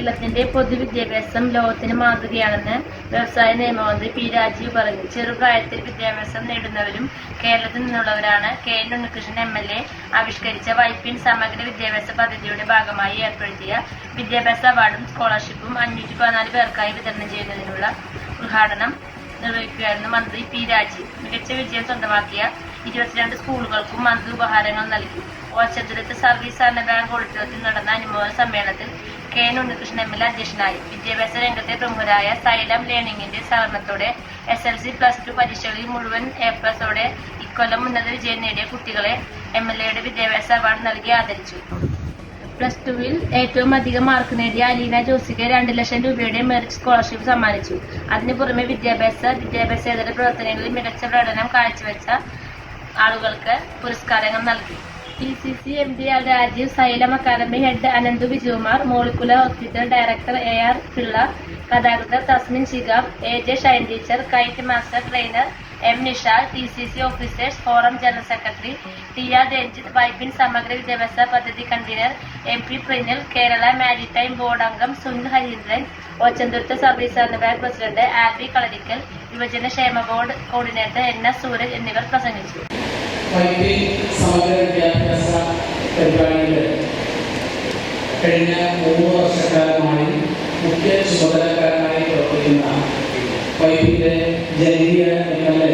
കേരളത്തിന്റെ പൊതുവിദ്യാഭ്യാസം ലോകത്തിന് മാതൃകയാണെന്ന് വ്യവസായ നിയമമന്ത്രി പി രാജീവ് പറഞ്ഞു. ചെറുപ്രായത്തിൽ വിദ്യാഭ്യാസം നേടുന്നവരും കേരളത്തിൽ നിന്നുള്ളവരാണ് KN ഉണ്ണികൃഷ്ണൻ MLA ആവിഷ്കരിച്ച വൈപ്പിൻ സമഗ്ര വിദ്യാഭ്യാസ പദ്ധതിയുടെ ഭാഗമായി ഏർപ്പെടുത്തിയ വിദ്യാഭ്യാസ അവാർഡും സ്കോളർഷിപ്പും 514 പേർക്കായി വിതരണം ചെയ്യുന്നതിനുള്ള ഉദ്ഘാടനം നിർവഹിക്കുകയായിരുന്നു മന്ത്രി പി രാജീവ്. മികച്ച വിജയം സ്വന്തമാക്കിയ 22 സ്കൂളുകൾക്കും മന്ത്രി ഉപഹാരങ്ങൾ നൽകി. ഓച്ചതുരത്ത് സർവീസ് സഹകരണ ബാങ്ക് ഓഡിറ്റോറിയത്തിൽ നടന്ന അനുമോദന സമ്മേളനത്തിൽ KN ഉണ്ണികൃഷ്ണൻ MLA അധ്യക്ഷനായി. വിദ്യാഭ്യാസ രംഗത്തെ പ്രമുഖരായ സൈലം ലേണിംഗിന്റെ സഹകരണത്തോടെ SLC+2 പരീക്ഷകളിൽ മുഴുവൻ A+ഓടെ ഇക്കൊല്ലം ഉന്നത വിജയം നേടിയ കുട്ടികളെ MLAയുടെ വിദ്യാഭ്യാസ അവാർഡ് നൽകി ആദരിച്ചു. +2-ൽ ഏറ്റവും അധികം മാർക്ക് നേടിയ അലീന ജോസിക്ക് 2 ലക്ഷം രൂപയുടെ മെറിറ്റ് സ്കോളർഷിപ്പ് സമ്മാനിച്ചു. അതിനു പുറമെ വിദ്യാഭ്യാസേതര പ്രവർത്തനങ്ങളിൽ മികച്ച പ്രകടനം കാഴ്ചവെച്ച ആളുകൾക്ക് പുരസ്കാരങ്ങൾ നൽകി. TCC MD Rajeev, Xylem academy head Ananthu Vijayakumar, molecular hospital director AR Pillai, കഥാകൃത്ത് Thasmin Shihab, AJ Shine teacher, KITE master trainer M Nishal, TCC officers forum general secretary TR Ranjith, Vypin സമഗ്ര വിദ്യാഭ്യാസ പദ്ധതി convener MP Prinil, Kerala maritime board അംഗം സുനിൽ ഹരീന്ദ്രൻ, ഓച്ചന്തുരുത്ത് സർവീസ് സഹകരണ ബാങ്ക് പ്രസിഡന്റ് ആൽബി കളരിക്കൽ, യുവജന ക്ഷേമ ബോർഡ് കോർഡിനേറ്റർ NS സൂരജ് എന്നിവർ പ്രസംഗിച്ചു. വൈപ്പിൻ സമഗ്ര വിദ്യാഭ്യാസ പരിപാടിയിൽ കഴിഞ്ഞ 3 വർഷക്കാലമായി മുഖ്യ ചുമതലക്കാരനായി പ്രവർത്തിക്കുന്ന വൈപ്പിന്റെ ജനകീയ MLA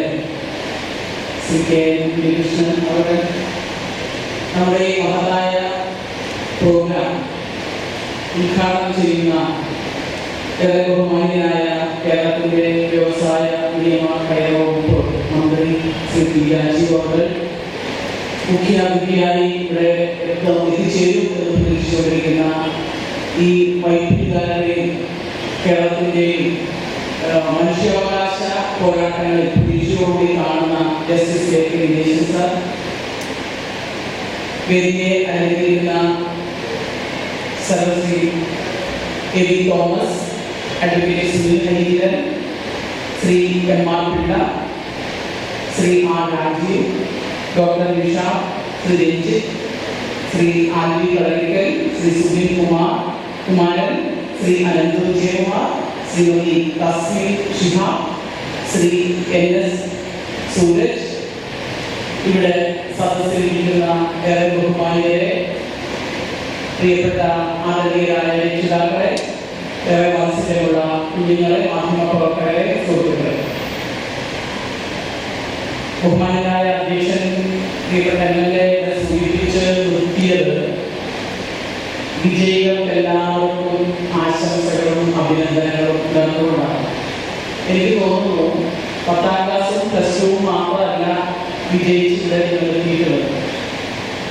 ശ്രീ KN ഉണ്ണികൃഷ്ണൻ അവർ നമ്മുടെ ഈ മഹത്തായ പ്രോഗ്രാം ഉദ്ഘാടനം ചെയ്യുന്ന ഏറെ ബഹുമാന്യനായ കേരളത്തിന്റെ വ്യവസായ നിയമ കയർ വകുപ്പ് മന്ത്രി ശ്രീ പി രാജീവ് അവർ മുഖ്യാതിഥിയായി ഇവിടെ എത്തിച്ചേരും എന്ന് പ്രതീക്ഷിച്ചുകൊണ്ടിരിക്കുന്ന ഈ വൈദ്യുതികാരുടെയും കേരളത്തിന്റെയും മനുഷ്യാവകാശ പോരാട്ടങ്ങളിൽ പ്രതീക്ഷയോടുകൂടി കാണുന്ന ജസ്റ്റിസ് KK ദിനേശൻ സർ, വേദിയെ അലങ്കരിക്കുന്ന സർവശ്രീ AB Thomas, advocate Sunil Harindran, Shri MR Pillai, Shri R Rajeev, doctor Nisha, Shri Ranjith, Shri Alby Kalarikkal, Shri Sunil Kumaran, Shri Ananthu Vijayakumar, Shrimati Thasmin Shihab, Shri NS Sooraj, ഇവിടെ സദസ്സിലിരിക്കുന്ന ഏറെ ബഹുമാന്യരെ, പ്രിയപ്പെട്ട ആദരണീയരായ രക്ഷിതാക്കളെ, ഏറെ വാത്സല്യമുള്ള കുഞ്ഞുങ്ങളെ, മാധ്യമപ്രവർത്തകരെ, സുഹൃത്തുക്കളെ, ബഹുമാന്യനായ അധ്യക്ഷൻ പ്രിയപ്പെട്ട MLA സൂചിപ്പിച്ച് നിർത്തിയത് വിജയികൾക്ക് എല്ലാവർക്കും ആശംസകളും അഭിനന്ദനങ്ങളും നൽകുന്നതാണ്. എനിക്ക് തോന്നുന്നു 10ാം ക്ലാസ്സും +2 മാത്രമല്ല വിജയിച്ചിവിടെ നിർത്തിയിട്ടുള്ളത്.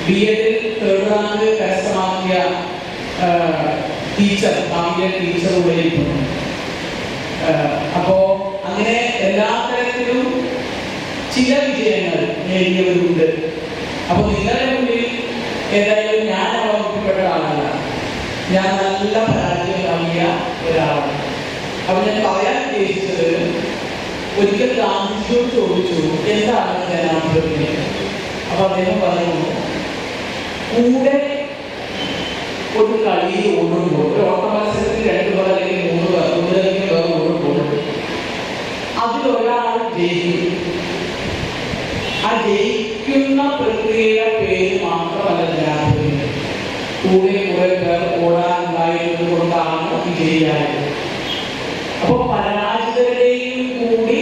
BEdൽ 3rd റാങ്ക് കരസ്ഥമാക്കിയ ടീച്ചർ കൂടെ ഇരിക്കുന്നു. അപ്പോ അങ്ങനെ എല്ലാ തരത്തിലും ചില വിജയങ്ങൾ നേടിയവരുണ്ട്. അപ്പൊ നിങ്ങളുടെ മുന്നിൽ ഏതായാലും ഞാൻ അവതരിപ്പിക്കപ്പെട്ട ആളല്ല, ഞാൻ നല്ല പരാജയം നൽകിയ ഒരാളാണ്. അപ്പൊ ഞാൻ പറയാൻ ഉദ്ദേശിച്ചത്, ഒരിക്കൽ ഗാന്ധിജിയോട് ചോദിച്ചു എന്താണ് ജനാധിപത്യം. അപ്പൊ അദ്ദേഹം പറയുന്നു, കൂടെ ഒരു കളിയിൽ ഓടുമ്പോൾ, ഒരു ഓട്ട മത്സരത്തിൽ 2 പേർ അല്ലെങ്കിൽ 3 പേർ ഒന്നിലധികം പേർ ഓടുമ്പോൾ അതിലൊരാൾ ജയിക്കും. ആ ജയിക്കുന്ന പ്രക്രിയയുടെ പേര് മാത്രമല്ല ജനാധിപത്യം. കൂടെ കുറെ പേർ ഓടാനുണ്ടായിരുന്നത് കൊണ്ടാണ് വിജയിയായത്. അപ്പൊ പരാജിതരുടെയും കൂടി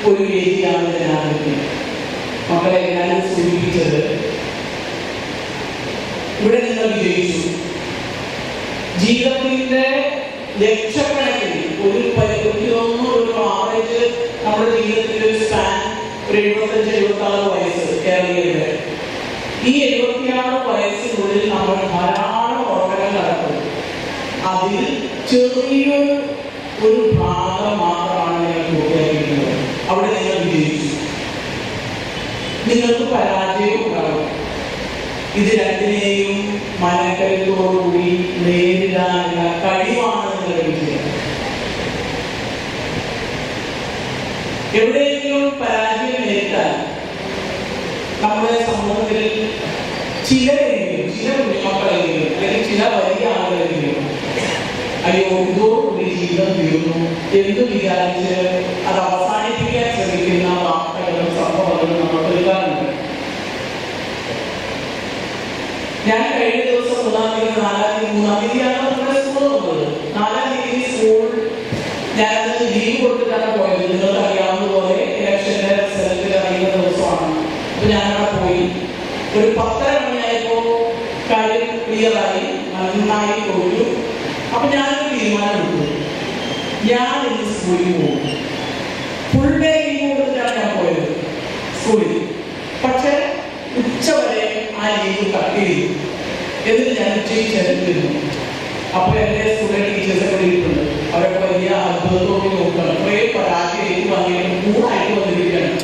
ഒരു വേദിയാണ് ജനാധിപത്യം. മക്കളെ, ഞാൻ സൂചിപ്പിച്ചത്, ഇവിടെ നിങ്ങൾ വിജയിച്ചു. ജീവിതത്തിന്റെ ലക്ഷക്കണക്കിന് ഒരു ആവറേജ് നമ്മുടെ ജീവിതത്തിന്റെ ഒരു സ്പാൻ ഒരു 75-76 വയസ്സ് കേരളീയരുടെ. ഈ 76 വയസ്സിനുള്ളിൽ നമ്മൾ ധാരാളം ഓട്ടങ്ങൾ നടക്കും. അതിൽ ചെറിയൊരു ഭാഗം മാത്രമാണ് നിങ്ങൾ പൂർത്തിയാക്കിയിരിക്കുന്നത്. അവിടെ നിങ്ങൾ വിജയിച്ചു. നിങ്ങൾക്ക് പരാജയം ഉണ്ടാകും. ഇത് രണ്ടിനെയും മനക്കരുത്തോടുകൂടി നേരിടാനുള്ള കഴിവാണ് നിങ്ങളുടെ വിജയം. എവിടെയെങ്കിലും പരാജയം നേരിട്ടാൽ നമ്മുടെ സമൂഹത്തിൽ ചില കുഞ്ഞുമക്കളെങ്കിലും അല്ലെങ്കിൽ ചില അയ്യോ ഇതോടുകൂടി ജീവിതം തീർന്നു എന്ന് വിചാരിച്ച് അത് അവസാനിപ്പിക്കാൻ ശ്രമിക്കുന്ന വാർത്തകളും സംഭവങ്ങളും നമ്മൾ കേൾക്കാറുണ്ട്. ഞാൻ കഴിഞ്ഞ ദിവസം 3-ാം തീയതിയാണ് നമ്മുടെ സ്കൂൾ വന്നത്. 4-ാം തീയതി സ്കൂൾ ഞാനത് ലീവ് കൊടുത്തിട്ടാണ് പോയത്. നിങ്ങൾക്ക് അറിയാവുന്നതുപോലെ ഇലക്ഷന്റെ റിസൾട്ട് അറിയുന്ന ദിവസമാണ്. അപ്പൊ ഞാനവിടെ പോയി. ഒരു 10:30 മണിയായപ്പോ കാര്യം ക്ലിയറായി, നന്നായി തോറ്റു. അപ്പൊ ഞാനൊരു തീരുമാനം എടുത്തു, ഞാൻ ഇന്ന് സ്കൂളിൽ പോകും. ഫുൾ ഡേ ലീവ് കൊടുത്തിട്ടാണ് ഞാൻ പോയത് സ്കൂളിൽ. പക്ഷെ ഉച്ചവരെ ആ ലീവ് കട്ട് ചെയ്തു. എന്നിട്ട് ഞാൻ ഉച്ചയ്ക്ക് ചെന്നിരുന്നു. അപ്പൊ എന്റെ സ്കൂളിലെ ടീച്ചേഴ്സ് ഒക്കെ ഇരിപ്പുണ്ട്. അവരൊക്കെ വലിയ അത്ഭുതത്തോടെ നോക്കുകയാണ്. കുറെ പരാജയം ഏറ്റുവാങ്ങിയാലും കൂടായിട്ട് വന്നിരിക്കുകയാണ്.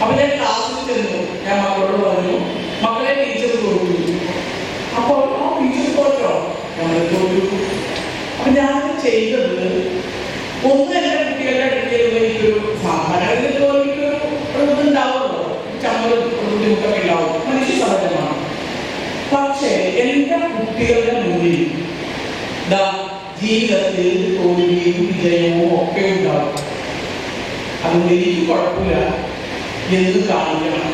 അപ്പൊ ഞാൻ ക്ലാസ്സിൽ ചെന്നു. ഞാൻ മക്കളോട് പറഞ്ഞു, മക്കളെ ടീച്ചർ തോറ്റു. അപ്പോൾ ആ ടീച്ചർ തോറ്റോ? ഞങ്ങൾ തോറ്റു. അപ്പൊ ഞാൻ ചെയ്തത്, ഒന്ന് എന്റെ കുട്ടികളുടെ അടുത്തേക്ക് എനിക്കൊരു സാധാരണ ഇതുണ്ടാവുമല്ലോ, ചമ്മലും ബുദ്ധിമുട്ടൊക്കെ ഉണ്ടാവും, മനുഷ്യ സഹജമാണ്. പക്ഷേ എന്റെ കുട്ടികളുടെ മുന്നിൽ ജീവിതത്തിൽ തോൽവിയും വിജയവും ഒക്കെ ഉണ്ടാവും. അതുകൊണ്ട് എനിക്ക് കുഴപ്പമില്ല എന്ന് കാണിക്കണം.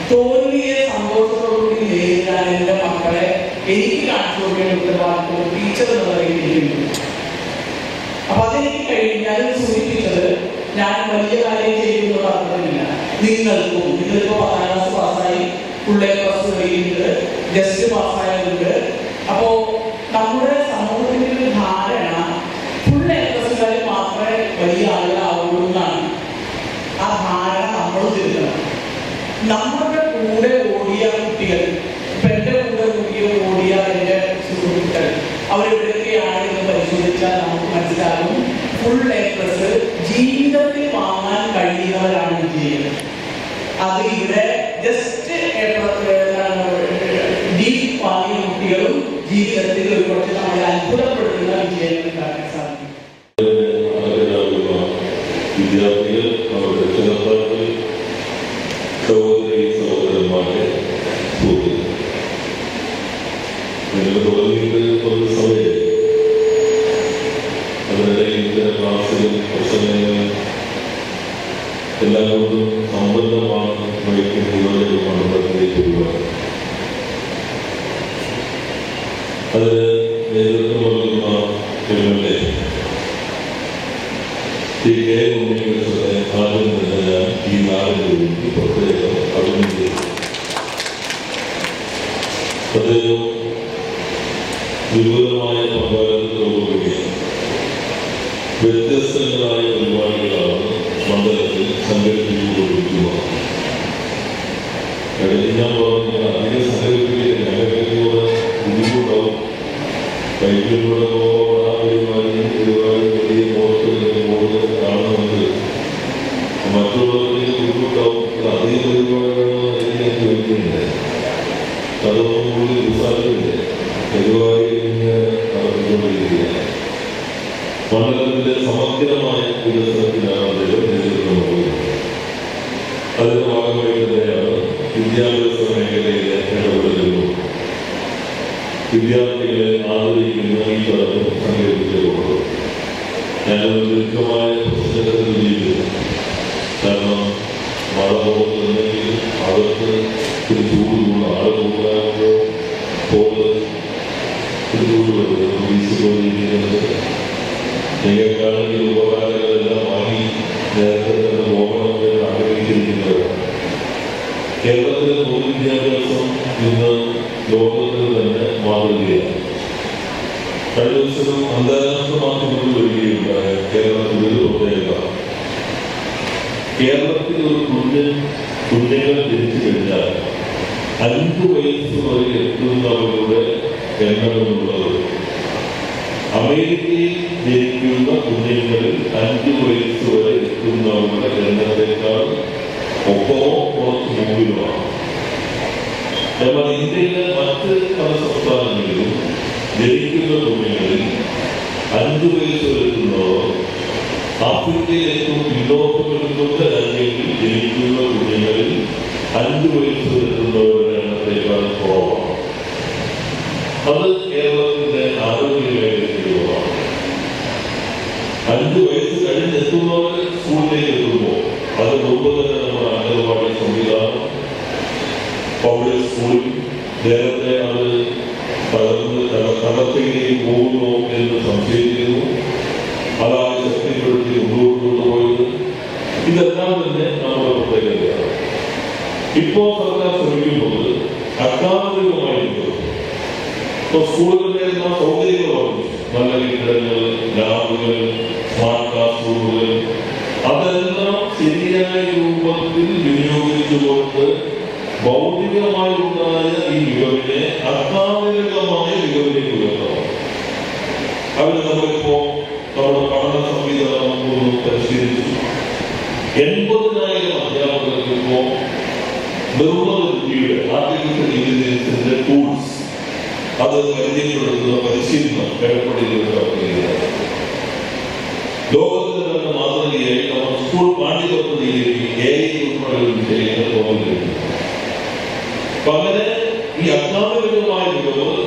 തോൽവിയെ സന്തോഷത്തോടുകൂടി നേരിടാൻ എന്റെ മക്കളെ എനിക്ക് കാണിച്ചു കൊടുക്കേണ്ട ഉത്തരവാദിത്വം ടീച്ചർ എന്ന രീതിയിലുണ്ട്. അപ്പൊ അതെനിക്ക് കഴിഞ്ഞു. ഞാനത് സൂചിപ്പിച്ചത് ഞാൻ വലിയ കാര്യം ചെയ്യുന്നത് അർത്ഥമില്ല. നിങ്ങളിപ്പോ 10ാം ക്ലാസ് പാസ്സായി, ഫുൾ എ പ്ലസ് കഴിഞ്ഞിട്ട് ജസ്റ്റ് പാസ്സായതുണ്ട്. അപ്പോ നമ്മുടെ സമൂഹത്തിന്റെ ഒരു ധാരണ ഫുൾ എ പ്ലസുകാർ മാത്രമേ വലിയ ആളുകളാവുള്ളൂ എന്നാണ്. ആ ധാരണ നമ്മൾ തിരുത്തണം. നമ്മുടെ കൂടെ ഓടിയ കുട്ടികൾ, ഇപ്പൊ എന്റെ കൂടെ ഓടിയ എന്റെ സുഹൃത്തുക്കൾ, അവരെവിടെയൊക്കെയാണെന്ന് പരിശോധിച്ചാൽ നമുക്ക് മനസ്സിലാകും ഫുൾ എ പ്ലസ് ജീവിതത്തിൽ വാങ്ങാൻ കഴിയുന്നവരാണ് വിജയികൾ. അത് ഇവിടെ ജസ്റ്റ് ഡി വാങ്ങിയ കുട്ടികളും ജീവിതത്തിൽ ഒരുപക്ഷെ നമ്മളെ അത്ഭുതപ്പെടുത്തുന്ന വിജയങ്ങൾ കാണാൻ സാധിക്കും. വിദ്യാർത്ഥികൾ, അവരുടെ രക്ഷകർത്താക്കൾ, സഹോദരി സഹോദരന്മാരെ, സുഹൃത്തുക്കൾ, നിങ്ങൾ തുടങ്ങിയിട്ട് കുറച്ച് സമയം അതിനിടയിൽ ഇത്തരം ക്ലാസ്സുകൾ, പ്രസംഗങ്ങൾ എല്ലാം കൊണ്ടും സമ്പന്നമാണ് വഹിക്കുന്നവരുടെ മണ്ഡലത്തിലേക്ക് ഒരുപാട്. അതിന് നേതൃത്വം നൽകുന്ന ഞങ്ങളുടെ കെ ഉണ്ണികൃഷ്ണനെ ആദ്യം തന്നെ ഞാൻ ഈ നാടിന് വേണ്ടി പ്രത്യേകം അഭിനന്ദിക്കുന്നു. അദ്ദേഹം വിപുലമായ പങ്കാളിത്തത്തോടുകൂടി വ്യത്യസ്തങ്ങളായ പരിപാടികളാണ് മണ്ഡലത്തിൽ സംഘടിപ്പിച്ചുകൊണ്ടിരിക്കുന്നത്. ഞാൻ പറഞ്ഞു, അധികം സംഘടിപ്പിക്കുക ഞങ്ങൾക്കൂടെ ബുദ്ധിമുട്ടാവും. ബൈക്കിലൂടെ പോകുമ്പോൾ ആ ഒരുപാട് വലിയ പോസ്റ്റ് കാണുന്നത് മറ്റുള്ളവർക്ക് ബുദ്ധിമുട്ടാവും. അധികം പരിപാടികളോ ഞാൻ ചോദിക്കുന്നില്ല. അതൊന്നും കൂടുതൽ ഉത്സാഹമില്ല. പരിപാടി നടത്തിക്കൊണ്ടിരിക്കുകയാണ്. മണ്ഡലത്തിന്റെ സമഗ്രമായ വികസനത്തിനാണ് അദ്ദേഹം നേതൃത്വം നൽകുന്നത്. അതിന്റെ ഭാഗമായി തന്നെയാണ് വിദ്യാഭ്യാസ മേഖലയിലെ ഇടപെടലുകളും വിദ്യാർത്ഥികളെ ആദരിക്കുന്ന ഈ ചടങ്ങ് സംഘടിപ്പിച്ചിട്ടുള്ളത്. ഞാനത് ദീർഘമായ പ്രശ്നത്തിൽ ജീവിക്കുന്നു. കാരണം മഴ പോകുന്നുണ്ടെങ്കിൽ അകത്ത് ഒരു ചൂടുള്ള ആൾ കൂടാകുമ്പോൾ പോകുന്നത് ഒരു ചൂടുള്ളത് വീശിക്കൊണ്ടിരിക്കുന്നത്. നിങ്ങൾക്കാണെങ്കിൽ ഉപകാരങ്ങളെല്ലാം വാങ്ങി നേരത്തെ തന്നെ പോകണമെന്ന് ആഗ്രഹിച്ചിരിക്കുന്നവരാണ്. കേരളത്തിലെ പൊതുവിദ്യാഭ്യാസം ഇന്ന് ലോകത്തിൽ തന്നെ മാതൃകയാണ്. കഴിഞ്ഞ ദിവസം അന്താരാഷ്ട്ര മാധ്യമങ്ങളിൽ വരികയുണ്ടായ കേരളത്തിൽ ഒരു പ്രത്യേകത, കേരളത്തിൽ ഒരു കുഞ്ഞുങ്ങൾ ജനിച്ചു കഴിഞ്ഞാൽ 5 വയസ്സ് വരെ എത്തുന്നവരുടെ എണ്ണമെന്നുള്ളത് അമേരിക്കയിൽ ജനിക്കുന്ന കുഞ്ഞുങ്ങളിൽ 5 വയസ്സ് വരെ എത്തുന്നവരുടെ എണ്ണത്തെക്കാൾ ഒപ്പമോ കുറച്ച് മുമ്പിലുമാണ്. എന്നാൽ ഇന്ത്യയിലെ മറ്റ് പല സംസ്ഥാനങ്ങളിലും ജനിക്കുന്ന കുഞ്ഞുങ്ങളിൽ 5 വയസ്സ് വരെ എത്തുന്നവർ ആഫ്രിക്കയിൽ ഏറ്റവും പിന്നോക്കം നിൽക്കുന്ന രാജ്യങ്ങളിൽ ജനിക്കുന്ന കുഞ്ഞുങ്ങളിൽ 5 വയസ്സ് വരെ എത്തുന്നവരുടെ എണ്ണത്തെക്കാൾ കുറവാണ്. അത് കേരളത്തിന്റെ ആരോഗ്യ മേഖലയിലുള്ളതാണ്. നേരത്തെ അത് തകർച്ചയിലേക്ക് പോകുന്നു എന്ന് സംശയിച്ചിരുന്നു. അതാണ് ശക്തിപ്പെടുത്തി മുന്നോട്ട് കൊണ്ടുപോയത്. ഇതെല്ലാം തന്നെ നമ്മുടെ പ്രത്യേകതയാണ്. ഇപ്പോൾ സർക്കാർ ശ്രമിക്കുന്നത് അക്കാദമികമായിട്ട് ഇപ്പോൾ സ്കൂളുകളിലെ സൗകര്യങ്ങൾ പറഞ്ഞു, നല്ല കെട്ടിടങ്ങൾ, ലാബുകൾ, സ്മാർട്ട് ക്ലാസ് റൂമുകൾ, അതെല്ലാം ശരിയായ രൂപത്തിൽ വിനിയോഗിച്ചുകൊണ്ട് ഭൗതികമായി ഉണ്ടായ ഈ മികവിനെ അക്കാദമികമായ മികവിലേക്ക് ഉയർത്തണം. അതിന് നമ്മളിപ്പോ നമ്മുടെ പഠന സംവിധാനം പരിശീലിച്ചു. 80,000 അധ്യാപകർക്ക് ഇപ്പോ നിർമ്മിത ബുദ്ധിയുടെ ആർട്ടിഫിഷ്യൽ ഇന്റലിജൻസിന്റെ ടൂൾസ് അത് പരിചയപ്പെടുത്തുന്ന പരിശീലനം എടപ്പള്ളിയിൽ നടത്തുകയാണ്. ലോകത്തിന് തന്നെ മാതൃകയായി നമ്മൾ സ്കൂൾ പാഠ്യപദ്ധതിയിലേക്ക് AI ഉൾപ്പെടെയുള്ള വിഷയങ്ങൾ പോകുന്നുണ്ട്. അപ്പൊ അങ്ങനെ ഈ അജ്ഞാതമായ മികവ്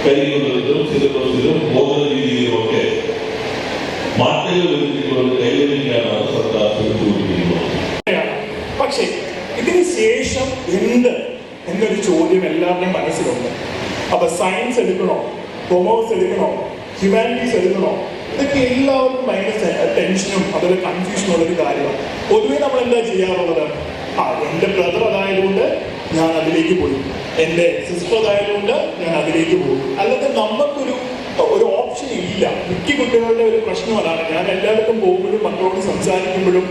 കരിക്കുലത്തിലും സിലബസിലും ബോധന രീതിയിലുമൊക്കെ മാറ്റങ്ങൾ വരുത്തിക്കൊണ്ട് കൈവരിക്കാനാണ് സർക്കാർ ശ്രമിച്ചുകൊണ്ടിരിക്കുന്നത്. പക്ഷേ ഇതിന് ശേഷം എന്ത് എന്നൊരു ചോദ്യം എല്ലാവരുടെയും മനസ്സിലുണ്ട്. അപ്പൊ സയൻസ് എടുക്കണോ, കൊമേഴ്സ് എടുക്കണോ, ഹ്യൂമാനിറ്റീസ് എടുക്കണോ, ഇതൊക്കെ എല്ലാവർക്കും ഭയങ്കര ടെൻഷനും അതുപോലെ കൺഫ്യൂഷനും ഉള്ളൊരു കാര്യമാണ്. പൊതുവെ നമ്മൾ എന്താ ചെയ്യാറുള്ളത്? എൻ്റെ ബ്രദർ അതായതുകൊണ്ട് ഞാൻ അതിലേക്ക് പോയി, എൻ്റെ സിസ്റ്റർ അതായതുകൊണ്ട് ഞാൻ അതിലേക്ക് പോകും. അല്ലാതെ നമുക്കൊരു ഓപ്ഷൻ ഇല്ല. മിക്ക കുട്ടികളുടെ ഒരു പ്രശ്നം അതാണ്. ഞാൻ എല്ലായിടത്തും പോകുമ്പോഴും മക്കളോട് സംസാരിക്കുമ്പോഴും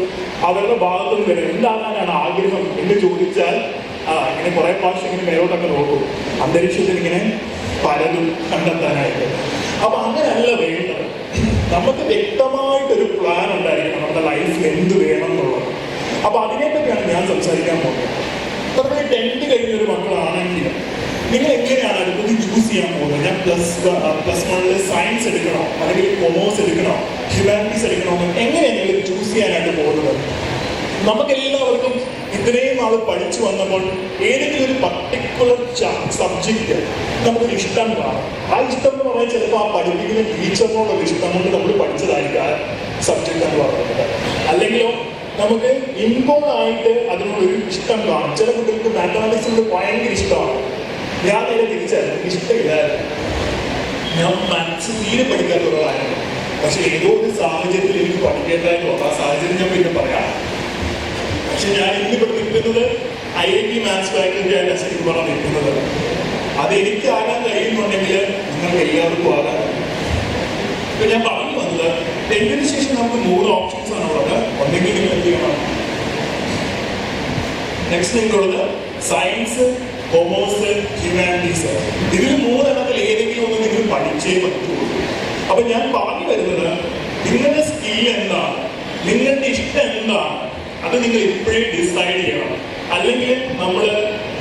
അവരുടെ ഭാഗത്തും വരും എന്താകാനാണ് ആഗ്രഹം എന്ന് ചോദിച്ചാൽ ഇങ്ങനെ കുറെ പ്രാവശ്യം ഇങ്ങനെ മേലോട്ടൊക്കെ നോക്കും, അന്തരീക്ഷത്തിൽ ഇങ്ങനെ പലതും കണ്ടെത്താനായിട്ട്. അപ്പൊ അങ്ങനെയല്ല വേണ്ടത്. നമുക്ക് വ്യക്തമായിട്ടൊരു പ്ലാൻ ഉണ്ടായിരിക്കണം നമ്മുടെ ലൈഫിൽ എന്ത് വേണം എന്നുള്ളത്. അപ്പൊ അതിനെപ്പറ്റിയാണ് ഞാൻ സംസാരിക്കാൻ പോകുന്നത്. നമ്മുടെ 10th കഴിഞ്ഞൊരു മക്കളാണെങ്കിൽ നിങ്ങൾ എങ്ങനെയാണ് അടുത്തത് ചൂസ് ചെയ്യാൻ പോകുന്നത്? ഞാൻ +1 സയൻസ് എടുക്കണോ, അല്ലെങ്കിൽ കൊമേഴ്സ് എടുക്കണോ, ഹ്യൂമാനിറ്റീസ് എടുക്കണോ, എങ്ങനെയാണ് നിങ്ങൾ ചൂസ് ചെയ്യാനായിട്ട് പോകുന്നത്? നമുക്കെല്ലാവർക്കും ഇത്രയും നാൾ പഠിച്ചു വന്നപ്പോൾ ഏതെങ്കിലും ഒരു പർട്ടിക്കുലർ സബ്ജക്റ്റ് നമുക്കൊരു ഇഷ്ടം കാണും. ആ ഇഷ്ടം എന്ന് പറഞ്ഞാൽ ചിലപ്പോൾ ആ പഠിപ്പിക്കുന്ന ടീച്ചറിനോടൊരു ഇഷ്ടം കൊണ്ട് നമ്മൾ പഠിച്ചതായിരിക്കും ആ സബ്ജക്റ്റ് എന്ന് പറയുന്നത്. അല്ലെങ്കിലോ നമുക്ക് ഇൻവോൾവ് ആയിട്ട് അതിനോടൊരു ഇഷ്ടം കാണും. ചില കുട്ടികൾക്ക് മാത്തമാറ്റിക്സിനോട് ഭയങ്കര ഇഷ്ടമാണ്. ഞാൻ നേരെ തിരിച്ചായിരുന്നു, ഇഷ്ടമില്ലായിരുന്നു. ഞാൻ മാത്സ് തീരെ പഠിക്കാത്തവരായിരുന്നു. പക്ഷെ ഏതോ ഒരു സാഹചര്യത്തിൽ എനിക്ക് പഠിക്കേണ്ടായിരുന്നു. ആ സാഹചര്യം ഞാൻ പിന്നെ പറയാം. പക്ഷെ ഞാൻ ഇന്നിവിടെ നിൽക്കുന്നത് IIT മാത്സ് ഫാക്കൽറ്റി ആയിട്ട് ശരിക്കും പറഞ്ഞാൽ നിൽക്കുന്നത്. അതെനിക്ക് ആകാൻ കഴിയുന്നുണ്ടെങ്കിൽ നിങ്ങൾക്ക് എല്ലാവർക്കും ആകാൻ. ഇപ്പൊ ഞാൻ പറഞ്ഞു വന്നത് 10th ശേഷം നമുക്ക് 3 ഓപ്ഷൻസ് ആണ് ഉള്ളത്. ഒന്നെങ്കിൽ നിങ്ങൾ എന്ത് ചെയ്യണം, നെക്സ്റ്റ് നിങ്ങൾക്കുള്ളത് സയൻസ്, കൊമേഴ്സ്, ഹ്യൂമാനിറ്റീസ്. ഇതിൽ 3 എണ്ണത്തിൽ ഏതെങ്കിലും ഒന്ന് നിങ്ങൾ പഠിച്ചേ പറ്റുള്ളൂ. അപ്പൊ ഞാൻ പറഞ്ഞു വരുന്നത് നിങ്ങളുടെ സ്കിൽ എന്താണ്, നിങ്ങളുടെ ഇഷ്ടം എന്താണ്, അത് നിങ്ങൾ ഇപ്പോഴേ ഡിസൈഡ് ചെയ്യണം. അല്ലെങ്കിൽ നമ്മൾ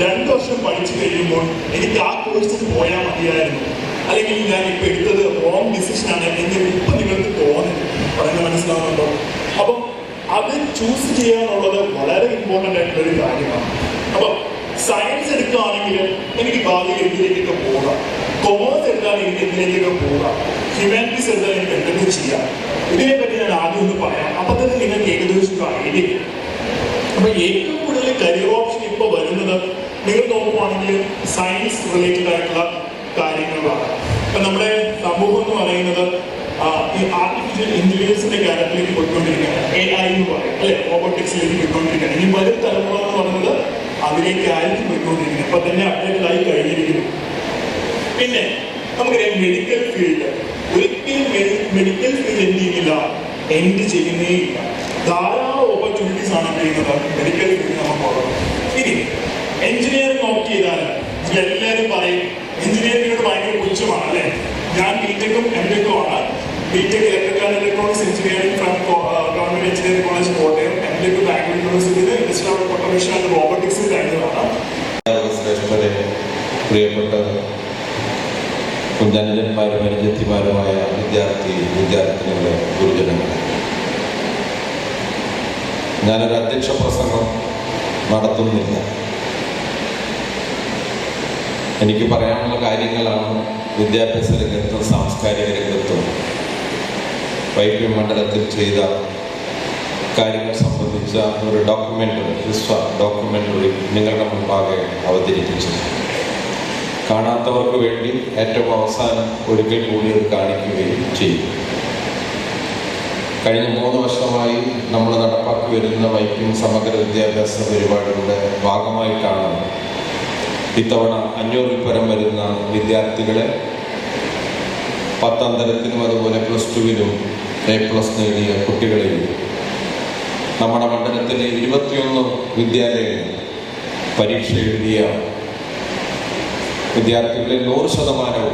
2 വർഷം പഠിച്ചു കഴിയുമ്പോൾ എനിക്ക് ആ കോഴ്സിന് പോയാൽ മതിയായിരുന്നു, അല്ലെങ്കിൽ ഞാൻ ഇപ്പൊ എടുത്തത് റോങ് ഡിസിഷൻ ആണ് എന്ന് ഇപ്പൊ നിങ്ങൾക്ക് തോന്നി. പറയുന്നത് മനസ്സിലാവുന്നുണ്ടോ? അപ്പം അത് ചൂസ് ചെയ്യാന്നുള്ളത് വളരെ ഇമ്പോർട്ടൻ്റ് ആയിട്ടുള്ള ഒരു കാര്യമാണ്. അപ്പൊ സയൻസ് എടുക്കുകയാണെങ്കിൽ എനിക്ക് ഭാവിയിൽ എന്തിലേക്കൊക്കെ പോകാം, കൊമേഴ്സ് എടുത്താൽ എനിക്ക് എന്തിലേക്കൊക്കെ പോകാം, ഹ്യൂമാനിറ്റീസ് എടുത്താൽ എനിക്ക് എന്തൊക്കെ ചെയ്യാം. ഇതിനെപ്പറ്റി ഞാൻ ആദ്യം ഒന്ന് പറയാം. അപ്പൊ തന്നെ നിങ്ങൾക്ക് ഏകദേശം ഒരു ഐഡിയ. അപ്പൊ ഏറ്റവും കൂടുതൽ കരിയർ ഓപ്ഷൻ ഇപ്പൊ വരുന്നത് നിങ്ങൾ നോക്കുവാണെങ്കിൽ സയൻസ് റിലേറ്റഡ് ആയിട്ടുള്ള കാര്യങ്ങളാണ്. ഇപ്പൊ നമ്മുടെ സമൂഹം എന്ന് പറയുന്നത് ഈ ആർട്ടിഫിഷ്യൽ ഇന്റലിജൻസിന്റെ കാര്യത്തിലേക്ക് പോയിക്കൊണ്ടിരിക്കുകയാണ്. AI എന്ന് പറയും അല്ലെ, റോബോട്ടിക്സിലേക്ക് പോയിക്കൊണ്ടിരിക്കുകയാണ്. ഇനി വരും തലമുറ എന്ന് പറയുന്നത് അതിലേക്ക് ആയിരിക്കും പോയിക്കൊണ്ടിരിക്കുന്നത്. ഇപ്പൊ തന്നെ അപ്ഡേറ്റഡ് ആയി കഴിഞ്ഞിരിക്കുന്നു. പിന്നെ നമുക്കറിയാം മെഡിക്കൽ ഫീൽഡ്, ഒരിക്കലും മെഡിക്കൽ ഫീൽഡ് എന്ത് ചെയ്യുന്നില്ല, എൻഡ് ചെയ്യുന്നേ ഇല്ല. ധാരാളം ഓപ്പർച്യൂണിറ്റീസ് ആണ് ചെയ്യുന്നത് മെഡിക്കൽ ഫീൽഡ് നമുക്കുള്ളത്. ഇനി എഞ്ചിനീയറിംഗ് ഓപ്റ്റ് ചെയ്താൽ എല്ലാവരും പറയും എഞ്ചിനീയറിംഗിനോട് ഭയങ്കര പുച്ഛമാണ് അല്ലെ. ഞാൻ ബിടെക്കും MTech ആണ്. BTech electrical and electronics engineering from government engineering college Kottayam, MTech Bangalore യൂണിവേഴ്സിറ്റിയിൽ ഇൻഡസ്ട്രിയൽ ഓട്ടോമേഷൻ ആൻഡ് റോബോട്ടിക്സിൽ കഴിഞ്ഞതാണ്. പ്രിയപ്പെട്ട കുഞ്ഞനുജന്മാരും അനുജത്തിമാരുമായ വിദ്യാർത്ഥിനികളെ, ഗുരുജനങ്ങളെ, ഞാനൊരു അധ്യക്ഷ പ്രസംഗം നടത്തുന്നില്ല. എനിക്ക് പറയാനുള്ള കാര്യങ്ങളാണ് വിദ്യാഭ്യാസ രംഗത്തും സാംസ്കാരിക രംഗത്തും വൈപ്പിൻ മണ്ഡലത്തിൽ ചെയ്ത കാര്യങ്ങൾ സംബന്ധിച്ച ഒരു ഡോക്യുമെൻ്ററി നിങ്ങളുടെ മുൻപാകെ അവതരിപ്പിച്ചു. കാണാത്തവർക്ക് വേണ്ടി ഏറ്റവും അവസാനം ഒരിക്കൽ കൂടി അത് കാണിക്കുകയും ചെയ്യും. കഴിഞ്ഞ 3 വർഷമായി നമ്മൾ നടപ്പാക്കി വരുന്ന വൈപ്പിൻ സമഗ്ര വിദ്യാഭ്യാസ പരിപാടിയുടെ ഭാഗമായിട്ടാണ് ഇത്തവണ 500-ൽ പരം വരുന്ന വിദ്യാർത്ഥികളെ 10ാം തരത്തിലും അതുപോലെ +2-വിലും A+ നേടിയ കുട്ടികളെയും നമ്മുടെ മണ്ഡലത്തിലെ 21 വിദ്യാലയങ്ങൾ പരീക്ഷ എഴുതിയ വിദ്യാർത്ഥികളിൽ 100%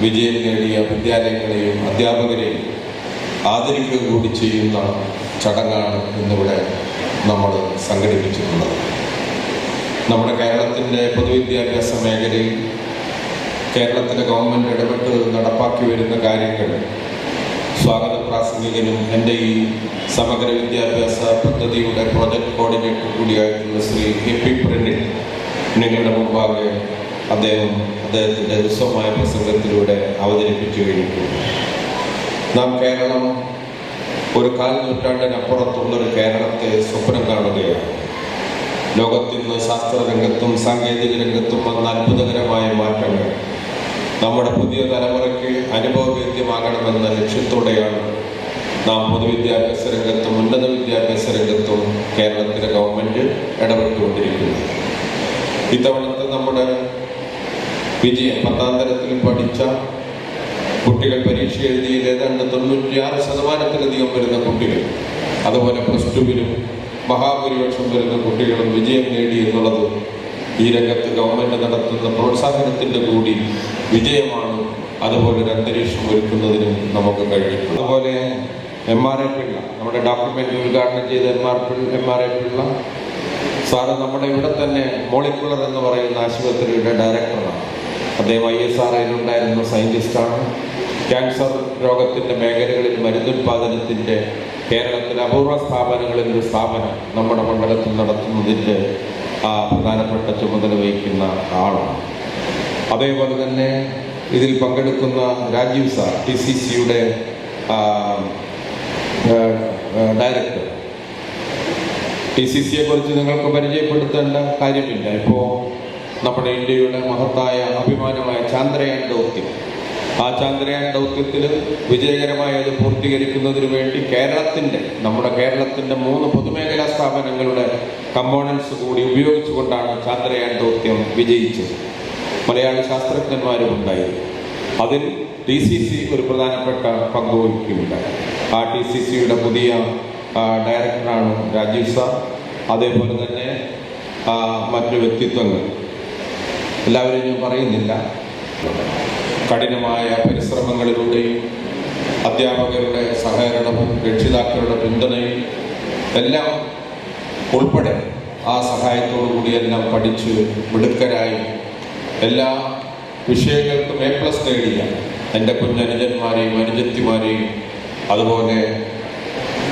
വിജയം നേടിയ വിദ്യാലയങ്ങളെയും അധ്യാപകരെയും ആദരിക്കുക കൂടി ചെയ്യുന്ന ചടങ്ങാണ് ഇന്നിവിടെ നമ്മൾ സംഘടിപ്പിച്ചിട്ടുള്ളത്. നമ്മുടെ കേരളത്തിൻ്റെ പൊതുവിദ്യാഭ്യാസ മേഖലയിൽ കേരളത്തിലെ ഗവൺമെൻറ് ഇടപെട്ട് നടപ്പാക്കി വരുന്ന കാര്യങ്ങൾ സ്വാഗത പ്രാസംഗികനും എൻ്റെ ഈ സമഗ്ര വിദ്യാഭ്യാസ പദ്ധതിയുടെ പ്രോജക്ട് കോർഡിനേറ്റർ കൂടിയായിട്ടുള്ള ശ്രീ AP പ്രിനിൽ നിങ്ങളുടെ മുമ്പാകെ അദ്ദേഹത്തിൻ്റെ ഹ്രസ്വമായ പ്രസംഗത്തിലൂടെ അവതരിപ്പിച്ചു കഴിഞ്ഞിട്ടുണ്ട്. നാം കേരളം ഒരു 4 നൂറ്റാണ്ടിനപ്പുറത്തുള്ളൊരു കേരളത്തെ സ്വപ്നം കാണുകയാണ്. ലോകത്തിന്ന് ശാസ്ത്രരംഗത്തും സാങ്കേതിക രംഗത്തും വന്ന അത്ഭുതകരമായ മാറ്റങ്ങൾ നമ്മുടെ പുതിയ തലമുറയ്ക്ക് അനുഭവവേദ്യമാകണമെന്ന ലക്ഷ്യത്തോടെയാണ് നാം പൊതുവിദ്യാഭ്യാസ രംഗത്തും ഉന്നത വിദ്യാഭ്യാസ രംഗത്തും കേരളത്തിലെ ഗവൺമെൻറ് ഇടപെട്ടുകൊണ്ടിരിക്കുന്നത്. ഇത്തവണത്തെ നമ്മുടെ വിജയം 10ാം തരത്തിൽ പഠിച്ച കുട്ടികൾ പരീക്ഷ എഴുതിയിൽ ഏതാണ്ട് 96% വരുന്ന കുട്ടികൾ, അതുപോലെ +2-വിലും മഹാഭൂരിപക്ഷം വരുന്ന കുട്ടികളും വിജയം നേടി എന്നുള്ളത് ഈ രംഗത്ത് ഗവൺമെൻറ് നടത്തുന്ന പ്രോത്സാഹനത്തിൻ്റെ കൂടി വിജയമാണ്. അതുപോലെ ഒരു അന്തരീക്ഷം ഒരുക്കുന്നതിനും നമുക്ക് കഴിഞ്ഞിട്ടുണ്ട്. അതുപോലെ MRA പിള്ള, നമ്മുടെ ഡോക്യുമെൻ്റ് ഉദ്ഘാടനം ചെയ്ത MRA പിള്ള സാറ് നമ്മുടെ ഇവിടെ തന്നെ മോളിക്കുലർ എന്ന് പറയുന്ന ആശുപത്രിയുടെ ഡയറക്ടറാണ്. അദ്ദേഹം ISROയിലുണ്ടായിരുന്ന സയൻറ്റിസ്റ്റാണ്. ക്യാൻസർ രോഗത്തിൻ്റെ മേഖലകളിൽ മരുന്നുൽപാദനത്തിൻ്റെ കേരളത്തിലെ അപൂർവ സ്ഥാപനങ്ങളിൽ ഒരു സ്ഥാപനം നമ്മുടെ മണ്ഡലത്തിൽ നടത്തുന്നതിൻ്റെ പ്രധാനപ്പെട്ട ചുമതല വഹിക്കുന്ന ആളാണ്. അതേപോലെ തന്നെ ഇതിൽ പങ്കെടുക്കുന്ന രാജീവ് സാർ, TCCയുടെ ഡയറക്ടർ. TCCയെ കുറിച്ച് നിങ്ങൾക്ക് പരിചയപ്പെടുത്തേണ്ട കാര്യമില്ല. ഇപ്പോൾ നമ്മുടെ ഇന്ത്യയുടെ മഹത്തായ അഭിമാനമായ ചാന്ദ്രയാൻ ദൗത്യം, ആ ചാന്ദ്രയാൻ ദൗത്യത്തിൽ വിജയകരമായി അത് പൂർത്തീകരിക്കുന്നതിന് വേണ്ടി നമ്മുടെ കേരളത്തിൻ്റെ 3 പൊതുമേഖലാ സ്ഥാപനങ്ങളുടെ കമ്പോണൻസ് കൂടി ഉപയോഗിച്ചുകൊണ്ടാണ് ചാന്ദ്രയാൻ ദൗത്യം വിജയിച്ചത്. മലയാളി ശാസ്ത്രജ്ഞന്മാരും ഉണ്ടായിരുന്നു. അതിൽ TCC ഒരു പ്രധാനപ്പെട്ട പങ്ക് വഹിക്കുകയുണ്ടായി. ആ TCCയുടെ പുതിയ ഡയറക്ടറാണ് രാജീവ് സാർ. അതേപോലെ തന്നെ മറ്റു വ്യക്തിത്വങ്ങൾ എല്ലാവരും ഞാൻ പറയുന്നില്ല. കഠിനമായ പരിശ്രമങ്ങളിലൂടെയും അധ്യാപകരുടെ സഹകരണവും രക്ഷിതാക്കളുടെ പിന്തുണയും എല്ലാം ഉൾപ്പെടെ ആ സഹായത്തോടു കൂടിയെല്ലാം പഠിച്ച് മിടുക്കരായി എല്ലാ വിഷയങ്ങൾക്കും A+ നേടിയ എൻ്റെ കുഞ്ഞനുജന്മാരെയും അനുജത്തിമാരെയും അതുപോലെ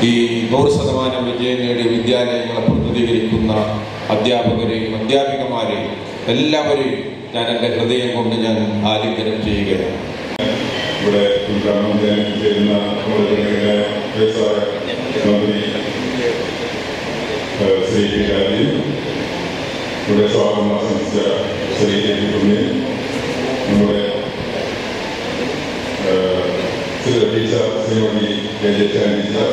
ഈ 100% വിജയം നേടിയ വിദ്യാലയങ്ങളെ പ്രതിനിധീകരിക്കുന്ന അധ്യാപകരെയും അധ്യാപികമാരെയും എല്ലാവരെയും ഞാൻ എൻ്റെ ഹൃദയം കൊണ്ട് ഞാൻ ആലിംഗനം ചെയ്യുകയാണ്. ഇവിടെ ഉദ്ഘാടനം ചെയ്യുന്ന മന്ത്രി ശ്രീ രാജീവ്, ഇവിടെ സ്വാഗതം ആശംസിച്ച ശ്രീ കുഞ്ഞ്, നമ്മുടെ ടീച്ചർ ശ്രീമതി ടീച്ചർ,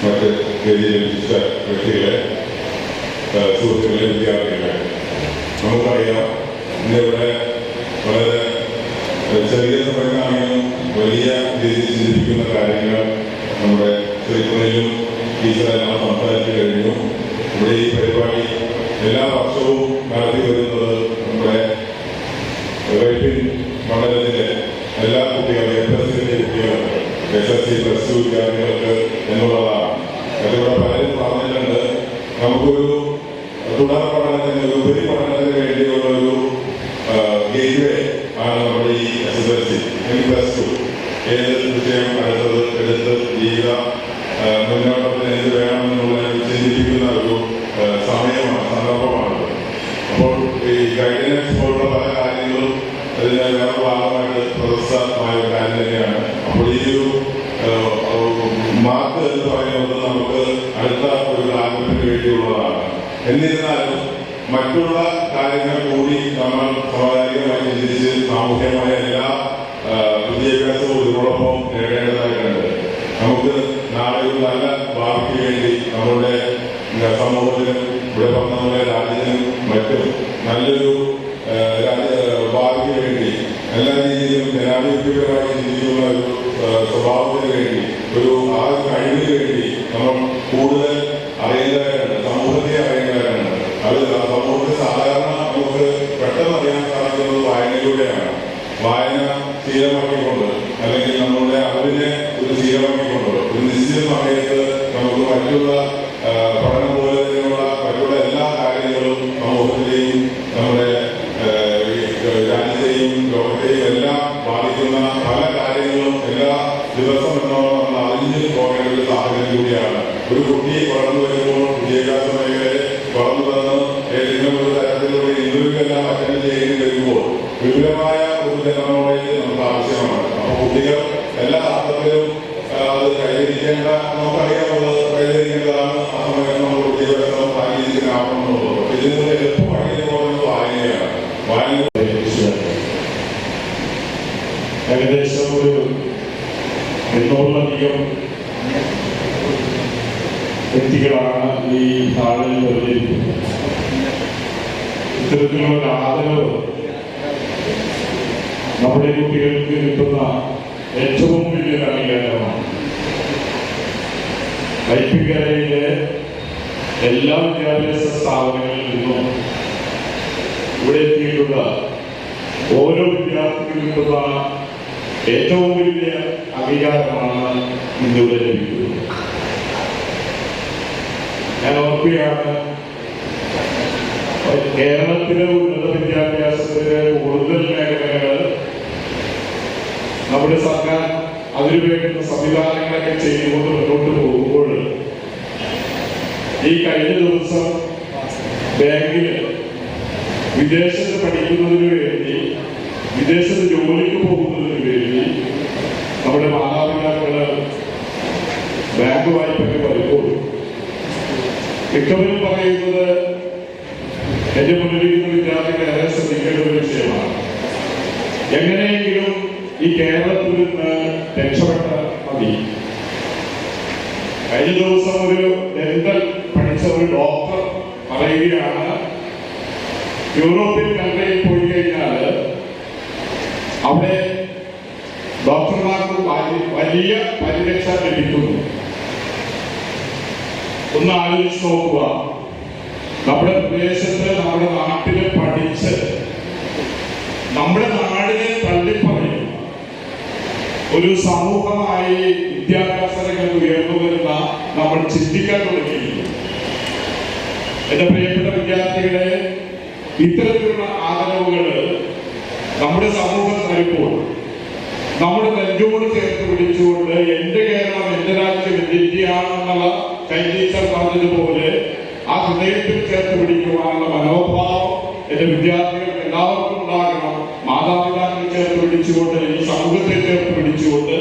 മറ്റ് വേദിയിൽ വിശിഷ്ട വ്യക്തികളെ, സുഹൃത്തുക്കളെ, വിദ്യാർത്ഥികളെ, നമുക്കറിയാം ഇന്നിവിടെ വളരെ ചെറിയ സമയത്താണെങ്കിലും വലിയ രീതിയിൽ ചിന്തിപ്പിക്കുന്ന കാര്യങ്ങൾ നമ്മുടെ ശ്രീകുണയിലും ടീച്ചറെല്ലാം സംസാരിച്ചു കഴിഞ്ഞു. ഇവിടെ ഈ പരിപാടി എല്ലാ വർഷവും നടത്തി വരുന്നത് നമ്മുടെ വൈപ്പിൻ മണ്ഡലത്തിലെ എല്ലാ കുട്ടികളും A+ന്റെ കുട്ടികൾക്ക്, SSC +2 വിദ്യാർത്ഥികൾക്ക് എന്നുള്ളതാണ്. അതിലൂടെ പലരും പറഞ്ഞിട്ടുണ്ട്, നമുക്കൊരു തുടർ പഠനത്തിന്, ഉപരിപഠനത്തിന് വേണ്ടിയുള്ള ഒരു ഗേറ്റ്വേ ആണ് നമ്മുടെ ഈ SSLC +2. ഏത് വിഷയം അടുത്തത് എടുത്ത് ജീവിത മുന്നോട്ടത്തിന് എന്ത് വേണമെന്നുള്ള ചിന്തിപ്പിക്കുന്ന ഒരു സമയമാണ്, സന്ദർഭമാണ്. അപ്പോൾ ഈ ഗൈഡൻസ് പോലുള്ള പല കാര്യങ്ങളും അതിന് വേറെ ഭാഗമായിട്ട് പ്രശസ്തമായ ഒരു കാര്യം തന്നെയാണ്. അപ്പോൾ ഈ ഒരു മാർക്ക് എന്ന് പറയുന്നത് നമുക്ക് അടുത്ത ഒരു കാലത്തിന് വേണ്ടിയുള്ളതാണ്. എന്നിരുന്നാലും മറ്റുള്ള കാര്യങ്ങൾ കൂടി നമ്മൾ സാമൂഹ്യമായ എല്ലാ വിദ്യാഭ്യാസവും ഇതിനോടൊപ്പം നേടേണ്ടതായിട്ടുണ്ട്. നമുക്ക് നാളെ ഒരു നല്ല ഭാവിക്ക് വേണ്ടി നമ്മുടെ സമൂഹത്തിനും ഇവിടെ പറഞ്ഞ നമ്മുടെ രാജ്യത്തിനും മറ്റും നല്ലൊരു ഭാവിക്ക് വേണ്ടി എല്ലാ രീതിയിലും ജനാധിപത്യപരമായി ചിന്തിക്കുന്ന ഒരു സ്വഭാവത്തിന് വേണ്ടി ആ കഴിവിന് വേണ്ടി നമ്മൾ കൂടുതൽ അറിയേണ്ടതായിട്ടുണ്ട്, സമൂഹത്തെ അറിയേണ്ടതായിട്ടുണ്ട്. അത് സമൂഹത്തിൽ സാധാരണ നമുക്ക് പെട്ടെന്ന് അറിയാൻ സാധിക്കുന്നത് വായനയിലൂടെയാണ്. വായന ശീലമാക്കിക്കൊണ്ട് അല്ലെങ്കിൽ നമ്മളുടെ അറിവിനെ ഒരു ശീലമാക്കിക്കൊണ്ട് ഒരു നിശ്ചിത സമയത്ത് നമുക്ക് മറ്റുള്ള പഠനം പോലെ തന്നെയുള്ള മറ്റുള്ള എല്ലാ കാര്യങ്ങളും സമൂഹത്തിലെയും നമ്മുടെ രാജ്യത്തെയും ലോകത്തെയും എല്ലാം ബാധിക്കുന്ന പല കാര്യങ്ങളും എല്ലാ ദിവസം എന്നോളം നമ്മൾ അറിഞ്ഞു പോകേണ്ട ഒരു സാഹചര്യം കൂടിയാണ്. ഒരു കുട്ടി വളർന്നു വരുമ്പോൾ വിദ്യാഭ്യാസ മേഖലയെ വളർന്നു വന്ന് ഏതെങ്കിലും ഒരു തരത്തിലുള്ള ഇന്റർവ്യൂവെല്ലാം അറ്റൻഡ് ചെയ്യേണ്ടി വരുമ്പോൾ വിപുലമായ ഒരു ജനറോളേജ് നമുക്ക് ആവശ്യമാണ്. അപ്പോൾ കുട്ടികൾ എല്ലാ അർത്ഥത്തിലും അത് കൈവരിക്കേണ്ട നമുക്കറിയാവുന്നത് കൈവരിക്കേണ്ടതാണ്. ആ സമയത്ത് നമ്മൾ വിദ്യാഭ്യാസം സാങ്കേതികമാവണമെന്നുള്ളത് ഇതിന് എളുപ്പം വഴിയെന്ന് പറയുന്നത് വായനയാണ്. വായന ഏകദേശം ഒരു 800-ലധികം വ്യക്തികളാണ് ഈ നാളിൽ വരുന്നത്. ഇത്തരത്തിലുള്ള ആദരവ് നമ്മുടെ കുട്ടികൾക്ക് കിട്ടുന്ന ഏറ്റവും വലിയ അംഗീകാരമാണ്. വൈപ്പിക്കരയിലെ എല്ലാ വിദ്യാഭ്യാസ സ്ഥാപനങ്ങളിൽ നിന്നും ഇവിടെ എത്തിയിട്ടുള്ള ഓരോ വിദ്യാർത്ഥിക്കും കിട്ടുന്ന ഏറ്റവും വലിയ അംഗീകാരമാണ് ഇന്നിവിടെ ലഭിക്കുന്നത്. ഞാൻ ഓർക്കുകയാണ്, കേരളത്തിലെ ഉന്നത വിദ്യാഭ്യാസത്തിലെ കൂടുതൽ മേഖലകൾ നമ്മുടെ സർക്കാർ അതിനു വേണ്ടുന്ന സംവിധാനങ്ങളൊക്കെ ചെയ്തുകൊണ്ട് മുന്നോട്ട് പോകുമ്പോൾ ഈ കഴിഞ്ഞ ദിവസം ബാങ്കിൽ വിദേശത്ത് പഠിക്കുന്നതിന് വേണ്ടി വിദേശത്ത് ജോലിക്ക് പോകുന്നതിന് വേണ്ടി നമ്മുടെ മാതാപിതാക്കള് ബാങ്ക് വായ്പൊക്കെ വരുമ്പോൾ മിക്കവരും പറയുന്നത് എന്റെ മുന്നിലിരിക്കുന്ന വിദ്യാർത്ഥികൾ ഏറെ ശ്രദ്ധിക്കേണ്ട ഒരു വിഷയമാണ്. എങ്ങനെയെങ്കിലും ഈ കേരളത്തിൽ നിന്ന് രക്ഷപ്പെട്ട മതി. കഴിഞ്ഞ ദിവസം ഒരു ഡെന്റൽ പഠിച്ച ഒരു ഡോക്ടർ പറയുകയാണ്, യൂറോപ്യൻ കൺട്രിയിൽ പോയി കഴിഞ്ഞാൽ അവിടെ ഡോക്ടർമാർക്ക് വലിയ പരിരക്ഷ ലഭിക്കുന്നു. ഒന്ന് ആലോചിച്ച് നോക്കുക, നമ്മുടെ പ്രദേശത്ത് നമ്മുടെ നാട്ടില് പഠിച്ച് നമ്മുടെ നാടിനെ തള്ളിപ്പറയും ഒരു സമൂഹമായി വിദ്യാഭ്യാസ രംഗത്ത് ഉയർന്നു വരുന്ന നമ്മൾ ചിന്തിക്കാൻ തുടങ്ങിയിരിക്കുന്നു. എന്റെ പ്രിയപ്പെട്ട വിദ്യാർത്ഥികളെ, ഇത്തരത്തിലുള്ള ആദരവുകൾ നമ്മുടെ സമൂഹം തരുമ്പോൾ നമ്മുടെ നെഞ്ചോട് ചേർത്ത് പിടിച്ചുകൊണ്ട് എന്റെ കേരളം, എന്റെ രാജ്യം, എന്റെ ഇന്ത്യയാണെന്നുള്ള ടീച്ചർ പറഞ്ഞതുപോലെ ആ ഹൃദയത്തിൽ ചേർത്ത് പിടിക്കുവാനുള്ള മനോഭാവം എന്റെ വിദ്യാർത്ഥികൾക്ക് എല്ലാവർക്കും ഉണ്ടാകണം. മാതാപിതാക്കൾ ചേർത്ത് പിടിച്ചുകൊണ്ട്, ഈ സമൂഹത്തെ ചേർത്ത് പിടിച്ചുകൊണ്ട്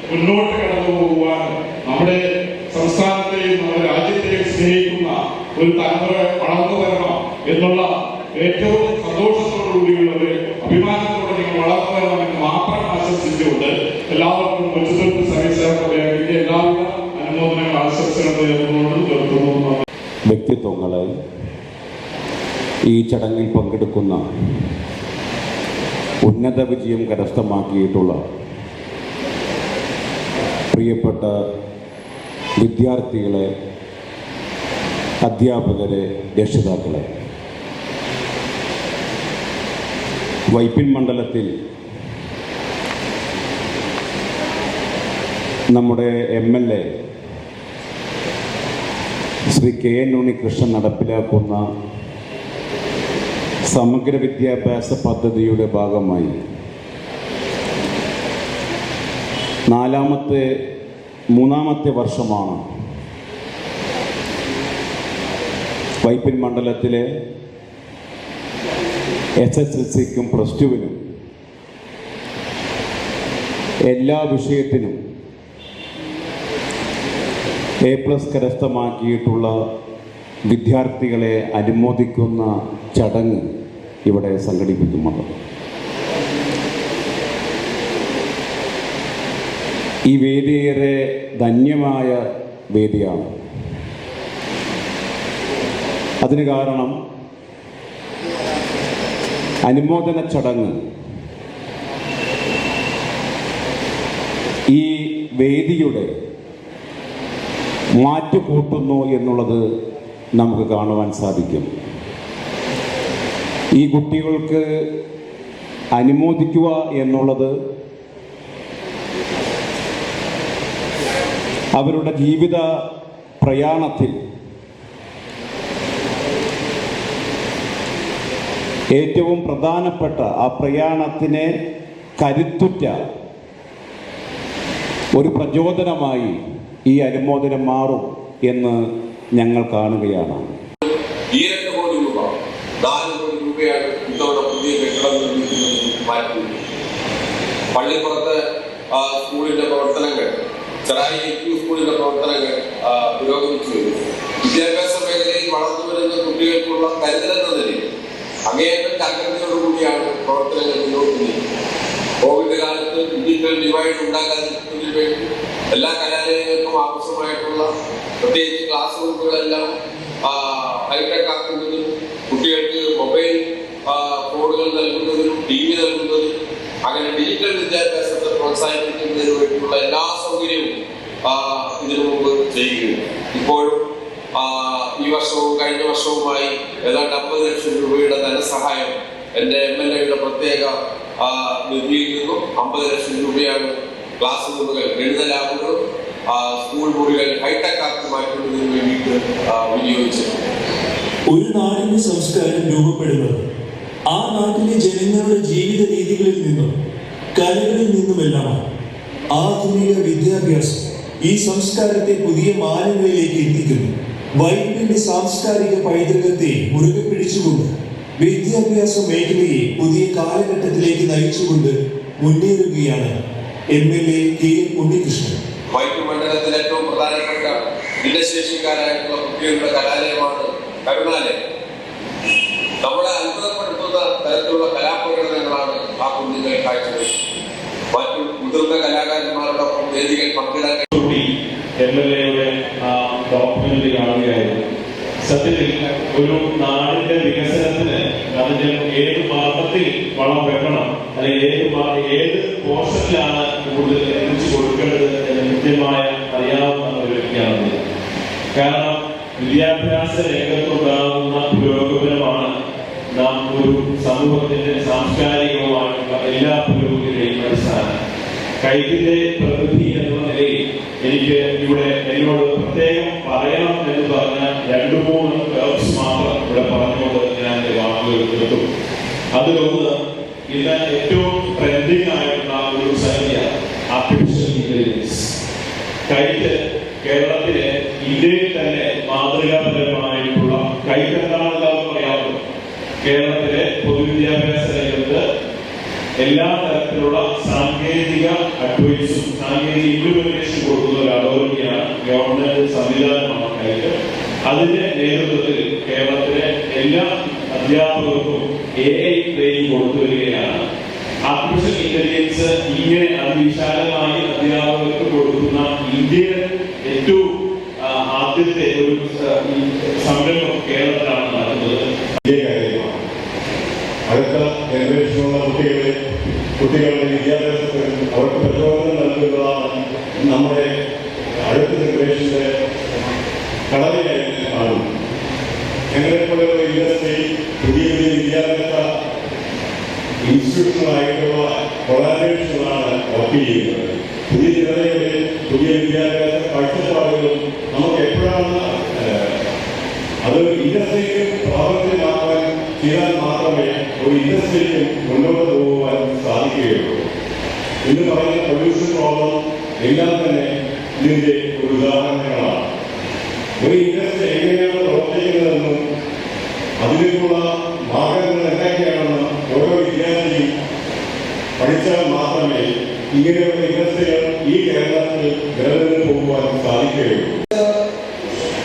മുന്നോട്ട് കടന്നു പോകുവാൻ നമ്മുടെ സംസ്ഥാനത്തെയും നമ്മുടെ രാജ്യത്തെയും സ്നേഹിക്കുന്ന ഒരു തലമുറ വളർന്നു വരണം എന്നുള്ള ഏറ്റവും സന്തോഷത്തോടുകൂടിയുള്ള ഒരു അഭിമാനത്തോടെ നിങ്ങൾ വളർന്നു വരണമെന്ന് മാത്രം ആശംസിച്ചുകൊണ്ട് എല്ലാവർക്കും മുൻസിപ്പൽ സർവീസ് ബാങ്കിന്റെ എല്ലാവിധ അനുമോദനങ്ങൾ ആശംസകൾ നേർന്നുകൊണ്ട് നിർത്തുന്നു. വ്യക്തിത്വങ്ങളെ ഈ ചടങ്ങിൽ പങ്കെടുക്കുന്ന ഉന്നത വിജയം കരസ്ഥമാക്കിയിട്ടുള്ള പ്രിയപ്പെട്ട വിദ്യാർത്ഥികളെ, അധ്യാപകരെ, രക്ഷിതാക്കളെ, വൈപ്പിൻ മണ്ഡലത്തിൽ നമ്മുടെ MLA ശ്രീ KN ഉണ്ണികൃഷ്ണൻ നടപ്പിലാക്കുന്ന സമഗ്ര വിദ്യാഭ്യാസ പദ്ധതിയുടെ ഭാഗമായി മൂന്നാമത്തെ വർഷമാണ് വൈപ്പിൻ മണ്ഡലത്തിലെ SSLCക്കും +2-നും എല്ലാ വിഷയത്തിനും A+ കരസ്ഥമാക്കിയിട്ടുള്ള വിദ്യാർത്ഥികളെ അനുമോദിക്കുന്ന ചടങ്ങ് ഇവിടെ സംഘടിപ്പിക്കുന്നത്. ഈ വേദിയേറെ ധന്യമായ വേദിയാണ്. അതിന് കാരണം അനുമോദന ചടങ്ങ് ഈ വേദിയുടെ മാറ്റുകൂട്ടുന്നു എന്നുള്ളത് നമുക്ക് കാണുവാൻ സാധിക്കും. ഈ കുട്ടികൾക്ക് അനുമോദിക്കുക എന്നുള്ളത് അവരുടെ ജീവിത പ്രയാണത്തിൽ ഏറ്റവും പ്രധാനപ്പെട്ട ആ പ്രയാണത്തിനെ കരുത്തുറ്റ ഒരു പ്രചോദനമായി ഈ അനുമോദനം മാറും എന്ന് ഞങ്ങൾ കാണുകയാണ്. 2 കോടി രൂപ 4 കോടി രൂപയാണ് ഇത്തവണ പുതിയ കെട്ടിടം നിർമ്മിക്കുന്നതിന് മാറ്റി. പള്ളിപ്പുറത്ത് സ്കൂളിന്റെ പ്രവർത്തനങ്ങൾ, ചെറായി LP സ്കൂളിന്റെ പ്രവർത്തനങ്ങൾ പുരോഗമിച്ചു വരുന്നു. വിദ്യാഭ്യാസ മേഖലയിൽ വളർന്നു വരുന്ന കുട്ടികൾക്കുള്ള കരുതലെന്ന നിലയിൽ അങ്ങേയറ്റം ജാഗ്രതയോടുകൂടിയാണ് പ്രവർത്തനങ്ങൾ മുന്നോട്ട് നീങ്ങുന്നത്. കോവിഡ് കാലത്ത് ഡിജിറ്റൽ ഡിവൈഡ് ഉണ്ടാകാതിരിക്കുന്നതിന് വേണ്ടി എല്ലാ കലാലയങ്ങൾക്കും ആവശ്യമായിട്ടുള്ള പ്രത്യേകിച്ച് ക്ലാസ് റൂമുകളെല്ലാം ഹൈടെക് ആക്കുന്നതിനും കുട്ടികൾക്ക് മൊബൈൽ ഫോണുകൾ നൽകുന്നതിനും TV നൽകുന്നതിനും അങ്ങനെ ഡിജിറ്റൽ വിദ്യാഭ്യാസത്തെ പ്രോത്സാഹിപ്പിക്കുന്നതിന് വേണ്ടിയുള്ള എല്ലാ സൗകര്യവും ഇതിനു മുമ്പ് ചെയ്യുകയാണ്. ഇപ്പോഴും ഈ വർഷവും കഴിഞ്ഞ വർഷവുമായി ഏതാണ്ട് 50 ലക്ഷം രൂപയുടെ ധനസഹായം എൻ്റെ MLA പ്രത്യേക നിധിയിൽ നിന്നും 50 ലക്ഷം രൂപയാണ് ക്ലാസ് റൂമുകൾ, ഗണിത ലാബുകളും സ്കൂൾ മുറികൾ ഹൈടെക് ആക്കി മാറ്റുന്നതിന് വേണ്ടിയിട്ട് വിനിയോഗിച്ചിട്ടുണ്ട്. ഒരു നാടിന്റെ സംസ്കാരം രൂപപ്പെടുന്നത് ആ നാട്ടിലെ ജനങ്ങളുടെ ജീവിത രീതികളിൽ നിന്നും കലകളിൽ നിന്നുമെല്ലാമാണ്. ആധുനിക വിദ്യാഭ്യാസം ഈ സംസ്കാരത്തെ പുതിയ മാനങ്ങളിലേക്ക് എത്തിക്കുന്നു. വൈപ്പിന്റെ സാംസ്കാരിക പൈതൃകത്തെ മുറുകെ പിടിച്ചുകൊണ്ട് വിദ്യാഭ്യാസ മേഖലയെ പുതിയ കാലഘട്ടത്തിലേക്ക് നയിച്ചുകൊണ്ട് മുന്നേറുകയാണ് MLA KM ഉണ്ണികൃഷ്ണൻ. വൈപ്പ് മണ്ഡലത്തിലെ ഏറ്റവും പ്രധാനപ്പെട്ട ഭിന്നശേഷിക്കാരായിട്ടുള്ള കുട്ടികളുടെ കലാലയമാണ് കരുണാലയം. നമ്മളെ അത്ഭുതപ്പെടുത്തുന്ന തരത്തിലുള്ള കലാപ്രകടനങ്ങളാണ് ആ കുഞ്ഞുങ്ങൾ കാഴ്ചവെച്ചത്. മറ്റു മുതിർന്ന കലാകാരന്മാരോടൊപ്പം വേദികൾ പങ്കിടാൻ MLA-യുടെ ഡോക്യുമെന്ററി കാണുകയായിരുന്നു. സത്യത്തിൽ ഒരു നാടിന്റെ വികസനത്തിന് അതിന് ഏത് മാർഗത്തിൽ വളം വെക്കണം, അല്ലെങ്കിൽ ഏത് പോർഷനിലാണ് കൂടുതൽ എത്തിച്ചു കൊടുക്കേണ്ടത് എന്ന് കൃത്യമായ അറിയാവുന്ന ഒരു വ്യക്തിയാണ്. കാരണം വിദ്യാഭ്യാസ രംഗത്തുണ്ടാകുന്ന പുരോഗമനമാണ് നാം ഒരു സമൂഹത്തിന്റെ സാംസ്കാരികവുമായിട്ടുള്ള എല്ലാ പുരോഗതിയുടെയും അടിസ്ഥാനം. കൈത്തിന്റെ പ്രകൃതി എന്ന നിലയിൽ എനിക്ക് ഇവിടെ എന്നോട് പ്രത്യേകം പറയണം എന്ന് പറഞ്ഞാൽ 2-3 വേർഡ്സ് മാത്രം ഇവിടെ പറഞ്ഞുകൊണ്ട് ഞാൻ വാക്കുകൾ നിർത്തും. അതിലൊന്ന്, ഇന്ന് ഏറ്റവും ട്രെൻഡിങ് ആയിട്ടുള്ള ഒരു സംഖ്യ ആർട്ടിഫിഷ്യൽ ഇന്റലിജൻസ്. കൈറ്റ് കേരളത്തിലെ ഇന്ത്യയിൽ തന്നെ മാതൃകാപരമായിട്ടുള്ള കൈറ്റ് എന്താണെന്ന് അറിയാവുന്നത്. കേരളത്തിലെ പൊതുവിദ്യാഭ്യാസ രംഗത്ത് എല്ലാ തരത്തിലുള്ള സാങ്കേതിക അഡ്വൈസും സാങ്കേതിക ഇംപ്ലിമെന്റേഷൻ കൊടുക്കുന്ന ഒരു അതോറിറ്റിയാണ്, ഗവൺമെന്റ് സംവിധാനമാണ് കൈറ്റ്. അതിന്റെ നേതൃത്വത്തിൽ കേരളത്തിലെ എല്ലാ അധ്യാപകർക്കും AI ട്രെയിനിങ് കൊടുത്തുവരികയാണ്. ആർട്ടിഫിഷ്യൽ ഇന്റലിജൻസ് ഇങ്ങനെ അതിവിശാലമായി അധ്യാപകർക്ക് കൊടുക്കുന്ന ഇന്ത്യയിലെ ഏറ്റവും ആദ്യത്തെ ഒരു സംരംഭം കേരളത്തിലാണ് നടക്കുന്നത്. അടുത്ത ജനറേഷനുള്ള കുട്ടികളുടെ വിദ്യാഭ്യാസത്തിൽ അവർക്ക് പ്രചോദനം നൽകുന്നതാണ് നമ്മുടെ അടുത്ത ജനറേഷന്റെ കടമയായി കാണുന്നു. ഞങ്ങളെപ്പോലുള്ള ഇൻഡസ്ട്രി പുതിയ വിദ്യാഭ്യാസ ഇൻസ്റ്റിറ്റ്യൂഷനായിട്ടുള്ള കൊളാബറേഷനാണ് വർക്ക് ചെയ്യുന്നത്. പുതിയ ജനതയുടെ പുതിയ വിദ്യാഭ്യാസ കാഴ്ചപ്പാടുകളും നമുക്ക് എപ്പോഴാണ് അത് ഇൻഡസ്ട്രിക്ക് പ്രാബല്യമാക്കാൻ ചെയ്താൽ മാത്രമേ ഒരു ഇൻഡസ്ട്രിക്ക് മുന്നോട്ട് പോകുവാൻ സാധിക്കുകയുള്ളൂ. ഇന്ന് പറയുന്ന പൊല്യൂഷൻ പ്രോബ്ലം എല്ലാം തന്നെ ഇതിന്റെ ഒരു ഉദാഹരണങ്ങളാണ്. ഒരു ഇൻഡസ്ട്രി എങ്ങനെയാണ് പ്രവർത്തിക്കുന്നതെന്നും അതിലേക്കുള്ള മാർഗങ്ങൾ എന്തൊക്കെയാണെന്ന് ഓരോ വിദ്യാർത്ഥിയും പഠിച്ചാൽ മാത്രമേ ഇങ്ങനെയുള്ള ഇൻഡസ്ട്രികൾ ഈ കേരളത്തിൽ നിലനിന്ന് പോകുവാൻ സാധിക്കുകയുള്ളൂ.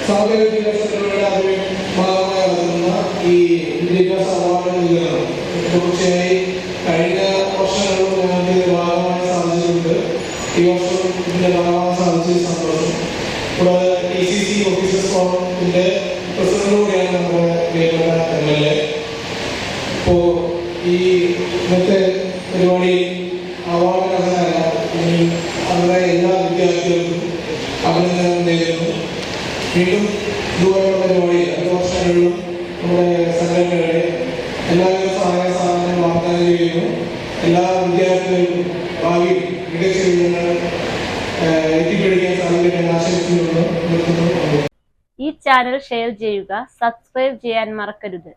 സാങ്കേതിക വിദ്യാഭ്യാസത്തിലൂടെ അതിന് ഭാഗമായി നടത്തുന്ന ഈ വിദ്യാഭ്യാസ അവാർഡുകൾ തുടർച്ചയായി കഴിഞ്ഞ വർഷങ്ങളിലും ഞങ്ങൾക്ക് ഭാഗമായി സാധിച്ചിട്ടുണ്ട്. ഈ വർഷം ഇതിന്റെ ഭാഗമാകാൻ സാധിച്ചത് സന്തോഷം. കൂടാതെ ACC ഓഫീസേഴ്സ് ഫോറത്തിന്റെ പ്രസിഡന്റ് കൂടിയാണ് നമ്മുടെ പ്രിയപ്പെട്ട MLA. ഇപ്പോൾ ഈ ഇന്നത്തെ പരിപാടി അവാർഡ് നടന്നതല്ല, ഇനി അവരുടെ എല്ലാ വിദ്യാർത്ഥികൾക്കും അഭിനന്ദനം നേരുന്നു. വീണ്ടും ഇതുപോലുള്ള പരിപാടി അടുത്ത വർഷങ്ങളിലും നമ്മുടെ സംഘടനകളെ എല്ലാവിധ സഹായ സഹകരണം വാഗ്ദാനം ചെയ്യുന്നു. എല്ലാ വിദ്യാർത്ഥികൾക്കും ഭാവിയിൽ മികച്ച വിജയങ്ങൾ എത്തിപ്പിടിക്കാൻ സാധിക്കട്ടെ ആശംസിക്കുന്നു. ഈ ചാനൽ ഷെയർ ചെയ്യുക, സബ്സ്ക്രൈബ് ചെയ്യാൻ മറക്കരുത്.